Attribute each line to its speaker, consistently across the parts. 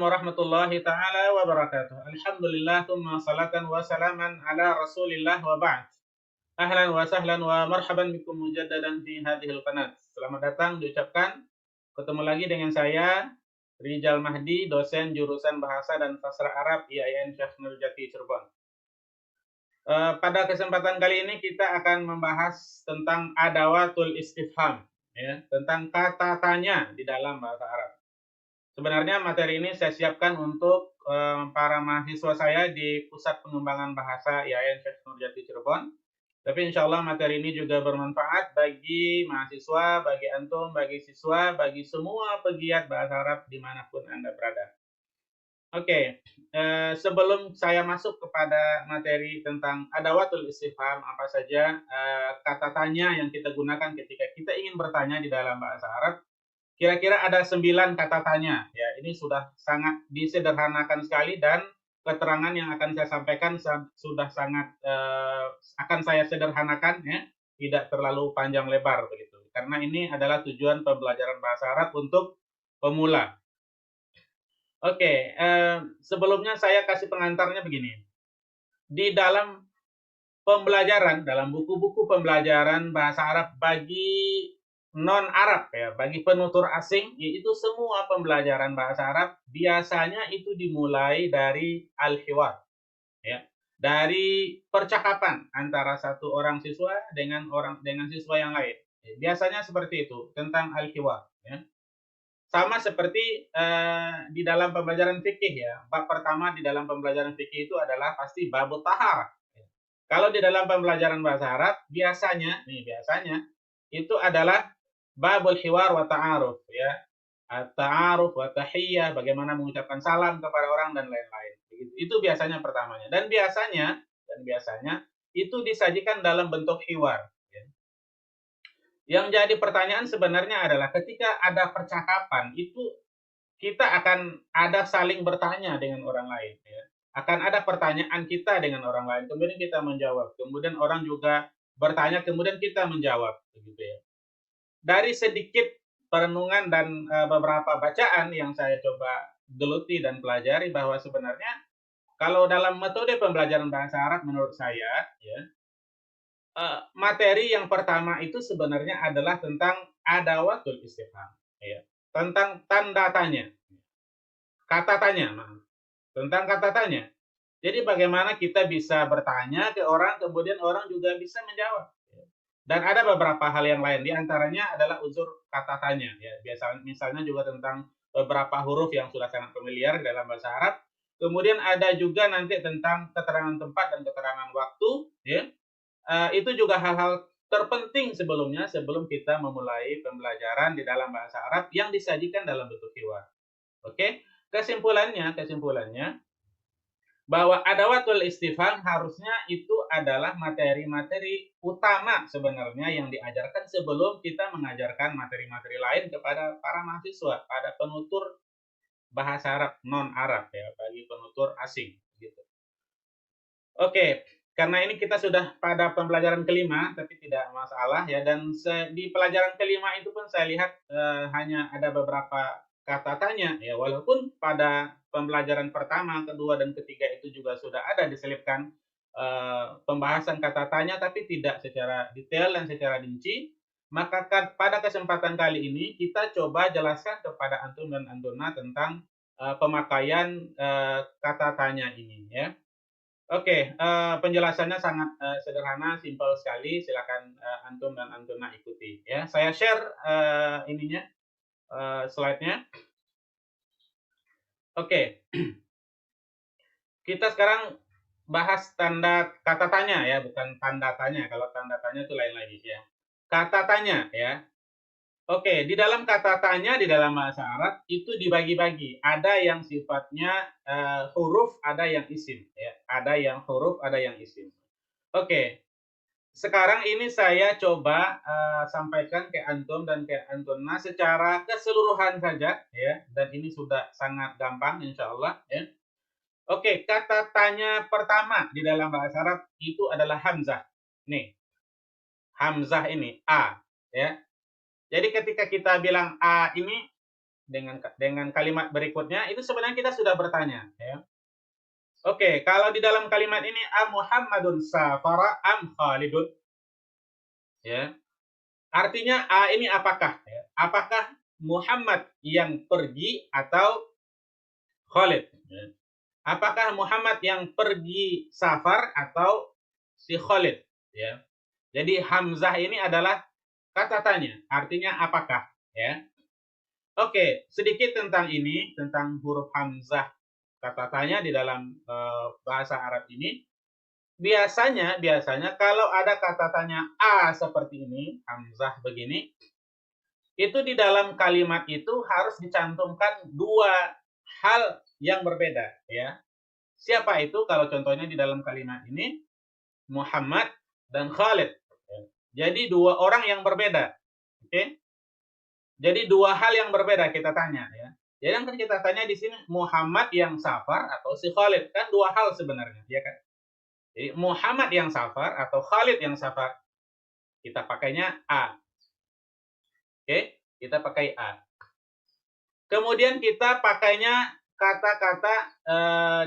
Speaker 1: warahmatullahi taala wabarakatuh. Alhamdulillah tsumma salatan wa salaman ala Rasulillah wa ba'd. Ahlan wa sahlan wa marhaban bikum mujaddadan fi hadhil qanat. Selamat datang diucapkan ketemu lagi dengan saya Rijal Mahdi, dosen jurusan Bahasa dan Sastra Arab IAIN Syekh Nurjati Cirebon. Pada kesempatan kali ini kita akan membahas tentang adawatul istifham, ya, tentang kata tanya di dalam bahasa Arab. Sebenarnya materi ini saya siapkan untuk para mahasiswa saya di Pusat Pengembangan Bahasa IAIN Syekh Nurjati Cirebon. Tapi insya Allah materi ini juga bermanfaat bagi mahasiswa, bagi antum, bagi siswa, bagi semua pegiat bahasa Arab dimanapun Anda berada. Oke, sebelum saya masuk kepada materi tentang adawatul istifham, apa saja kata tanya yang kita gunakan ketika kita ingin bertanya di dalam bahasa Arab, kira-kira ada 9 kata tanya. Ya, ini sudah sangat disederhanakan sekali dan keterangan yang akan saya sampaikan sudah sangat akan saya sederhanakan, ya, tidak terlalu panjang lebar begitu. Karena ini adalah tujuan pembelajaran bahasa Arab untuk pemula. Oke, sebelumnya saya kasih pengantarnya begini. Di dalam pembelajaran, dalam buku-buku pembelajaran bahasa Arab bagi non-Arab, ya, bagi penutur asing, yaitu semua pembelajaran bahasa Arab biasanya itu dimulai dari al-hiwar, ya, dari percakapan antara satu orang siswa dengan siswa yang lain. Ya, biasanya seperti itu tentang al-hiwar, ya. Sama seperti di dalam pembelajaran fikih, ya. Bab pertama di dalam pembelajaran fikih itu adalah pasti babut tahar. Kalau di dalam pembelajaran bahasa Arab biasanya itu adalah babul hiwar wa ta'aruf, ya. Ta'aruf wa tahiyyah, bagaimana mengucapkan salam kepada orang dan lain-lain. Itu biasanya pertamanya. Dan biasanya itu disajikan dalam bentuk hiwar, ya. Yang jadi pertanyaan sebenarnya adalah ketika ada percakapan itu kita akan ada saling bertanya dengan orang lain, ya. Akan ada pertanyaan kita dengan orang lain, kemudian kita menjawab, kemudian orang juga bertanya, kemudian kita menjawab, begitu ya. Dari sedikit perenungan dan beberapa bacaan yang saya coba geluti dan pelajari bahwa sebenarnya kalau dalam metode pembelajaran bahasa Arab menurut saya, ya, materi yang pertama itu sebenarnya adalah tentang adawatul istifham, ya, tentang tanda tanya, kata tanya, tentang kata tanya. Jadi bagaimana kita bisa bertanya ke orang, kemudian orang juga bisa menjawab. Dan ada beberapa hal yang lain, di antaranya adalah unsur kata tanya. Ya, misalnya juga tentang beberapa huruf yang sudah sangat familiar dalam bahasa Arab. Kemudian ada juga nanti tentang keterangan tempat dan keterangan waktu. Ya. Itu juga hal-hal terpenting sebelum kita memulai pembelajaran di dalam bahasa Arab yang disajikan dalam bentuk hiwar. Oke, kesimpulannya bahwa adawatul istifham harusnya itu adalah materi-materi utama sebenarnya yang diajarkan sebelum kita mengajarkan materi-materi lain kepada para mahasiswa, pada penutur bahasa Arab non-Arab, ya, bagi penutur asing gitu. Oke, karena ini kita sudah pada pembelajaran kelima, tapi tidak masalah, ya, dan di pelajaran kelima itu pun saya lihat hanya ada beberapa kata tanya, ya, walaupun pada pembelajaran pertama, kedua, dan ketiga itu juga sudah ada diselipkan pembahasan kata tanya, tapi tidak secara detail dan secara rinci. Maka pada kesempatan kali ini kita coba jelaskan kepada antum dan antuna tentang pemakaian kata tanya ini, ya. Oke, penjelasannya sangat sederhana, simpel sekali. Silakan antum dan antuna ikuti, ya. Saya share slide-nya. Oke. Kita sekarang bahas tanda kata tanya, ya, bukan tanda tanya. Kalau tanda tanya itu lain lagi, ya. Kata tanya, ya. Oke, di dalam kata tanya di dalam bahasa Arab itu dibagi-bagi. Ada yang sifatnya huruf, ada yang isim, ya. Ada yang huruf, ada yang isim. Oke. Sekarang ini saya coba sampaikan ke antum dan ke antuna secara keseluruhan saja, ya. Dan ini sudah sangat gampang insya Allah, ya. Oke, kata tanya pertama di dalam bahasa Arab itu adalah hamzah. Nih, hamzah ini A, ya. Jadi ketika kita bilang A ini dengan kalimat berikutnya itu sebenarnya kita sudah bertanya, ya. Oke, kalau di dalam kalimat ini Muhammadun safara am Khalidun, ya. Artinya ini apakah, ya? Apakah Muhammad yang pergi atau Khalid, ya. Apakah Muhammad yang pergi safar atau si Khalid, ya. Jadi hamzah ini adalah kata tanya, artinya apakah, ya. Oke, sedikit tentang ini, tentang huruf hamzah kata tanya di dalam bahasa Arab ini. Biasanya kalau ada kata tanya a seperti ini, hamzah begini, itu di dalam kalimat itu harus dicantumkan dua hal yang berbeda, ya. Siapa itu? Kalau contohnya di dalam kalimat ini Muhammad dan Khalid. Jadi dua orang yang berbeda. Oke? Jadi dua hal yang berbeda kita tanya, ya. Jadi yang kita tanya di sini Muhammad yang safar atau si Khalid, kan dua hal sebenarnya, ya kan? Jadi Muhammad yang safar atau Khalid yang safar. Kita pakainya A. Oke? Kita pakai A. Kemudian kita pakainya kata-kata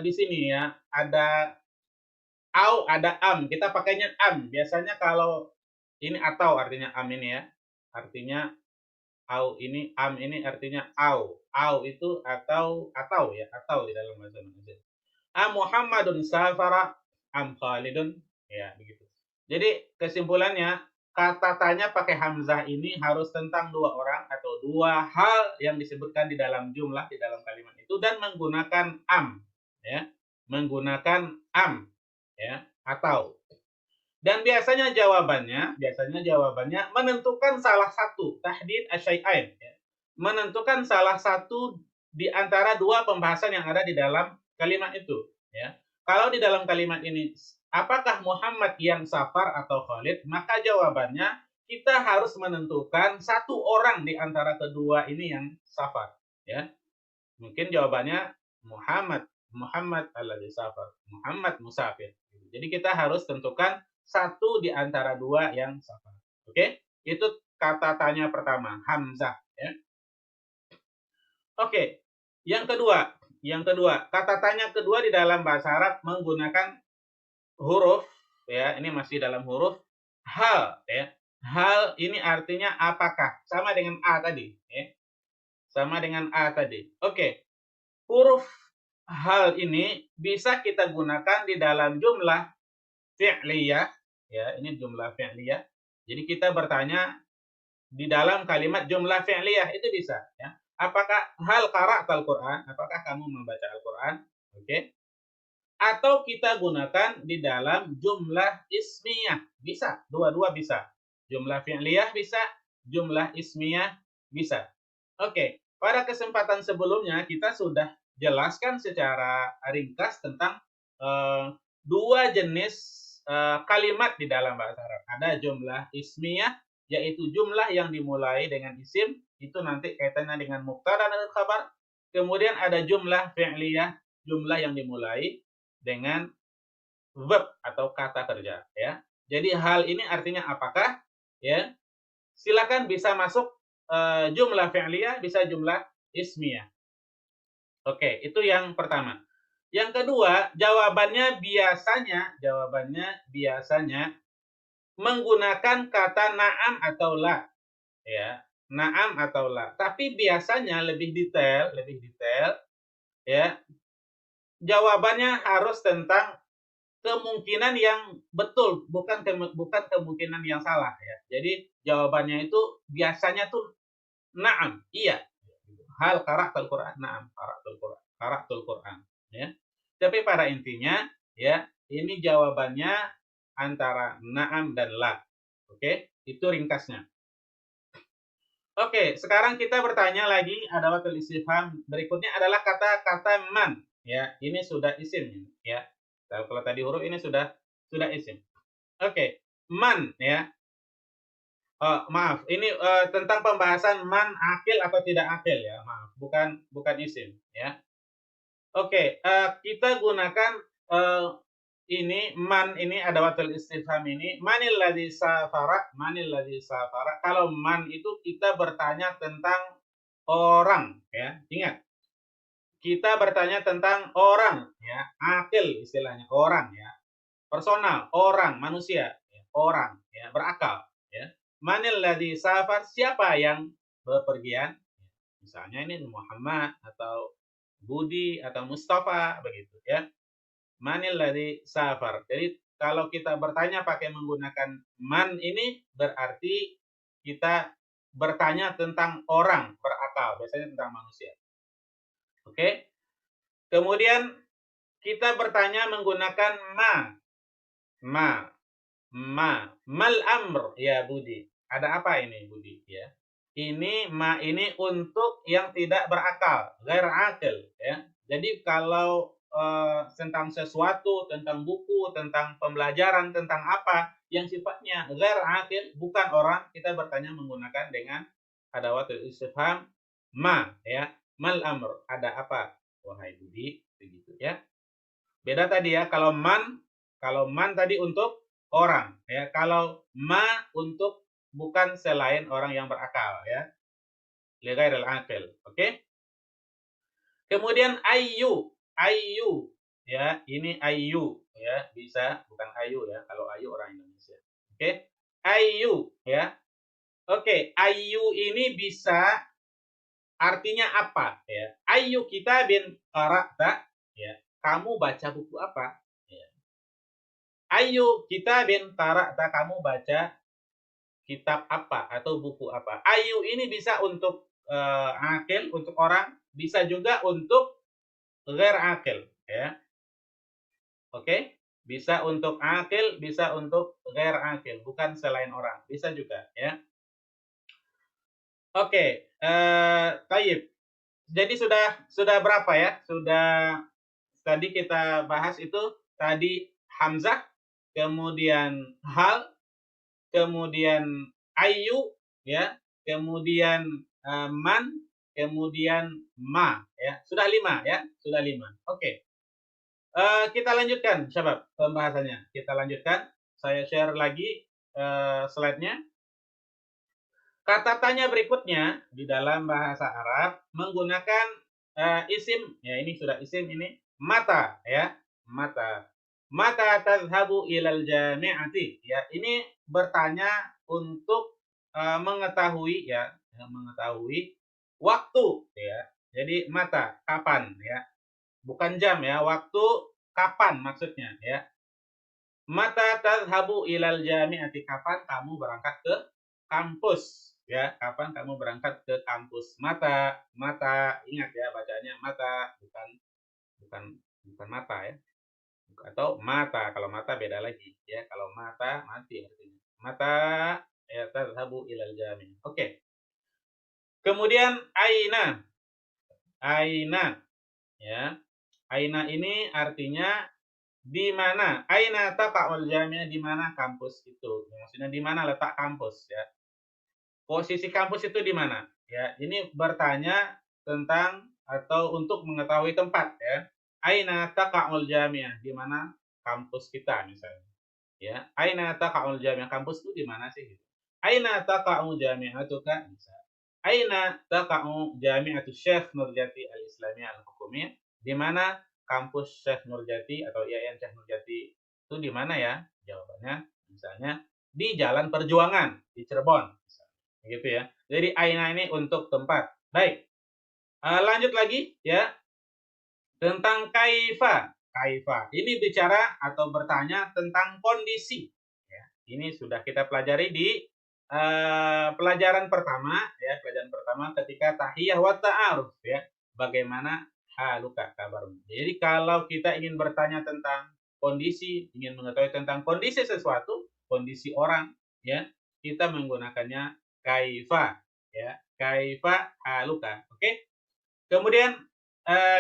Speaker 1: di sini, ya. Ada au, ada am. Kita pakainya am. Biasanya kalau ini atau artinya am ini, ya. Artinya au ini, am ini artinya au. Au itu atau ya, atau di dalam bahasa Indonesia. Muhammadun safara am Khalidun, ya begitu. Jadi kesimpulannya kata tanya pakai hamzah ini harus tentang dua orang atau dua hal yang disebutkan di dalam jumlah di dalam kalimat itu dan menggunakan am, ya. Menggunakan am, ya, atau. Dan biasanya jawabannya menentukan salah satu, tahdid asyai'ain, ya. Menentukan salah satu di antara dua pembahasan yang ada di dalam kalimat itu, ya. Kalau di dalam kalimat ini apakah Muhammad yang safar atau Khalid, maka jawabannya kita harus menentukan satu orang di antara kedua ini yang safar, ya. Mungkin jawabannya Muhammad alladzi safar, Muhammad musafir. Jadi kita harus tentukan satu di antara dua yang safar. Oke? Itu kata tanya pertama, hamzah, ya. Oke. Yang kedua, kata tanya kedua di dalam bahasa Arab menggunakan huruf, ya, ini masih dalam huruf hal, ya. Hal ini artinya apakah, sama dengan a tadi, ya. Sama dengan a tadi. Oke. Huruf hal ini bisa kita gunakan di dalam jumlah fi'liyah, ya, ini jumlah fi'liyah. Jadi kita bertanya di dalam kalimat jumlah fi'liyah itu bisa, ya. Apakah hal qara'tal Qur'an? Apakah kamu membaca Al-Qur'an? Oke. Atau kita gunakan di dalam jumlah ismiyah. Bisa, dua-dua bisa. Jumlah fi'liyah bisa, jumlah ismiyah bisa. Oke, pada kesempatan sebelumnya kita sudah jelaskan secara ringkas tentang dua jenis kalimat di dalam bahasa Arab. Ada jumlah ismiyah, yaitu jumlah yang dimulai dengan isim, itu nanti kaitannya dengan mubtada dan khabar. Kemudian ada jumlah fi'liyah, jumlah yang dimulai dengan verb atau kata kerja, ya. Jadi hal ini artinya apakah, ya. Silakan bisa masuk jumlah fi'liyah, bisa jumlah ismiyah. Oke, itu yang pertama. Yang kedua, jawabannya biasanya menggunakan kata na'am atau la, ya. Na'am atau la. Tapi biasanya lebih detail, ya. Jawabannya harus tentang kemungkinan yang betul, bukan kemungkinan yang salah, ya. Jadi jawabannya itu biasanya tuh na'am, iya. Hal qara'tul Qur'an, na'am qara'tul Qur'an, ya. Tapi pada intinya, ya, ini jawabannya antara na'am dan la. Oke, itu ringkasnya. Oke, sekarang kita bertanya lagi, adawatul istifham berikutnya adalah kata-kata man, ya. Ini sudah isim, ya. Kalau tadi huruf ini sudah isim. Oke, man, ya. Maaf, ini tentang pembahasan man akil atau tidak akil, ya. Maaf, bukan isim, ya. Oke, kita gunakan ini man ini adawatul istifham ini manil ladzi safara. Kalau man itu kita bertanya tentang orang, ya. Ingat, kita bertanya tentang orang, ya. Akil istilahnya, orang, ya. Personal, orang, manusia, ya. Orang, ya, berakal, ya. Manil ladzi safar, siapa yang bepergian? Misalnya ini Muhammad atau Budi atau Mustafa begitu, ya. Manil ladzi safar. Jadi kalau kita bertanya pakai menggunakan man ini berarti kita bertanya tentang orang berakal, biasanya tentang manusia. Oke? Kemudian kita bertanya menggunakan ma. Ma. Mal amr ya Budi. Ada apa ini Budi ya? Ini ma ini untuk yang tidak berakal, ghair akil ya. Jadi kalau tentang sesuatu, tentang buku, tentang pembelajaran, tentang apa yang sifatnya ghair akil, bukan orang, kita bertanya menggunakan dengan adawatul istifham ma ya. Mal amr, ada apa wahai Budi, begitu ya. Beda tadi ya, kalau man tadi untuk orang ya, kalau ma untuk bukan selain orang yang berakal ya. Li ghairil aqil. Oke? Kemudian ayu ya, ini ayu ya, bisa bukan ayu ya, kalau ayu orang Indonesia. Oke? Ayu ya. Oke, ayu ini bisa artinya apa ya? Ayu kitabin qara'ta ya. Kamu baca buku apa? Ya. Ayu kitabin qara'ta, kamu baca kitab apa atau buku apa. Ayu ini bisa untuk akil, untuk orang, bisa juga untuk ghair akil ya. Oke? Bisa untuk akil, bisa untuk ghair akil, bukan selain orang. Bisa juga ya. Oke, tayyib. Jadi sudah berapa ya? Sudah tadi kita bahas itu tadi hamzah, kemudian hal, kemudian ayu ya, kemudian man, kemudian ma ya. Sudah 5 ya, sudah 5. Oke. Kita lanjutkan sahabat pembahasannya. Kita lanjutkan. Saya share lagi slide-nya. Kata tanya berikutnya di dalam bahasa Arab menggunakan isim, ya ini sudah isim ini, mata ya, mata. Mata tadhhabu ilal jami'ati, ya ini bertanya untuk mengetahui ya, mengetahui waktu ya. Jadi mata, kapan ya. Bukan jam ya, waktu kapan maksudnya ya. Mata tadhhabu ilal jami'ati, kapan kamu berangkat ke kampus ya, kapan kamu berangkat ke kampus. Mata, ingat ya bacanya mata, bukan mata ya, atau mata. Kalau mata beda lagi ya, kalau mata mati artinya. Mata ya tadhhabu ilal jami. Oke. Kemudian aina ya. Aina ini artinya di mana. Aina taqa'ul jami', di mana kampus itu. Maksudnya di mana letak kampus ya. Posisi kampus itu di mana? Ya, ini bertanya tentang atau untuk mengetahui tempat ya. Aina taqa'ul jami'ah, di mana kampus kita misalnya. Ya, aina taqa'ul jami'ah, kampus itu di mana sih gitu. Aina taqa'u jami'atuka, bisa. Aina taqa'u jami'atu Syekh Nurjati Al-Islamiyah Al-Hukumiyah, di mana kampus Syekh Nurjati atau IAIN Syekh Nurjati itu di mana ya? Jawabannya misalnya di Jalan Perjuangan di Cirebon. Gitu ya. Jadi aina ini untuk tempat. Baik. Lanjut lagi ya. Tentang kaifa. Kaifa. Ini bicara atau bertanya tentang kondisi. Ya. Ini sudah kita pelajari di pelajaran pertama ya, pelajaran pertama ketika tahiyah wa ta'aruf ya. Bagaimana haluka, kabarmu. Jadi kalau kita ingin bertanya tentang kondisi, ingin mengetahui tentang kondisi sesuatu, kondisi orang ya, kita menggunakannya kaifa ya, kaifa haluka. Oke. Kemudian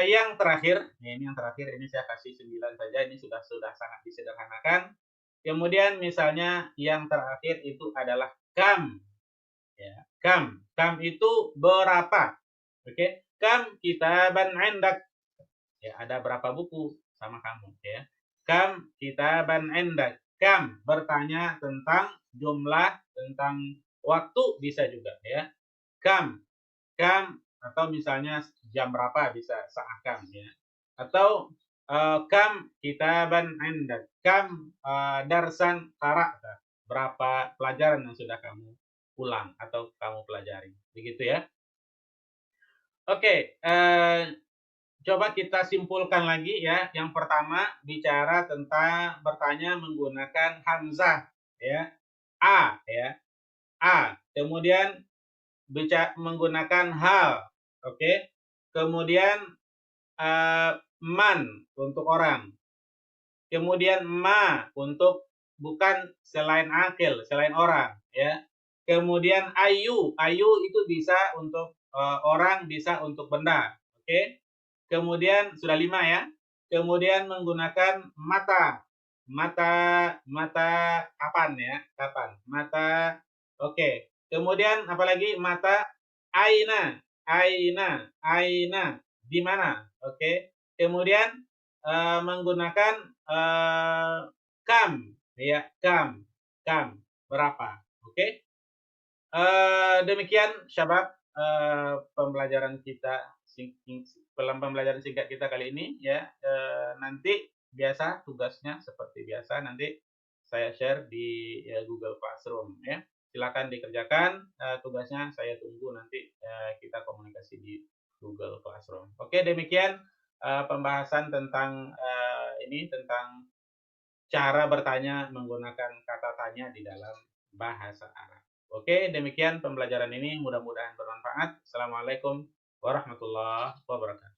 Speaker 1: yang terakhir, ini yang terakhir, ini saya kasih 9 saja, ini sudah sangat disederhanakan. Kemudian misalnya yang terakhir itu adalah kam ya. Kam itu berapa. Oke. Kam kitaban indak, ya ada berapa buku sama kamu ya. Kam kitaban indak. Kam bertanya tentang jumlah, tentang waktu bisa juga ya. Kam atau misalnya jam berapa bisa sa'akam ya. Atau kam kitaban indak, kam darsan qara'ta, berapa pelajaran yang sudah kamu ulang atau kamu pelajari. Begitu ya. Oke, coba kita simpulkan lagi ya. Yang pertama bicara tentang bertanya menggunakan hamzah ya. A ya. A. Kemudian menggunakan hal. Oke. Kemudian man untuk orang. Kemudian ma untuk bukan selain akil, selain orang ya. Kemudian ayu itu bisa untuk orang, bisa untuk benda. Oke. Kemudian sudah 5 ya. Kemudian menggunakan mata. Mata kapan ya? Kapan? Mata. Oke. Kemudian apalagi mata aina. Aina. Di mana? Oke. Kemudian menggunakan kam ya, kam berapa? Oke. Demikian syabab pembelajaran kita pembelajaran singkat kita kali ini ya. Nanti biasa tugasnya seperti biasa nanti saya share di Google Classroom ya. Silakan dikerjakan tugasnya, saya tunggu nanti kita komunikasi di Google Classroom. Oke, demikian pembahasan tentang ini tentang cara bertanya menggunakan kata tanya di dalam bahasa Arab. Oke, demikian pembelajaran ini mudah-mudahan bermanfaat. Assalamualaikum warahmatullahi wabarakatuh.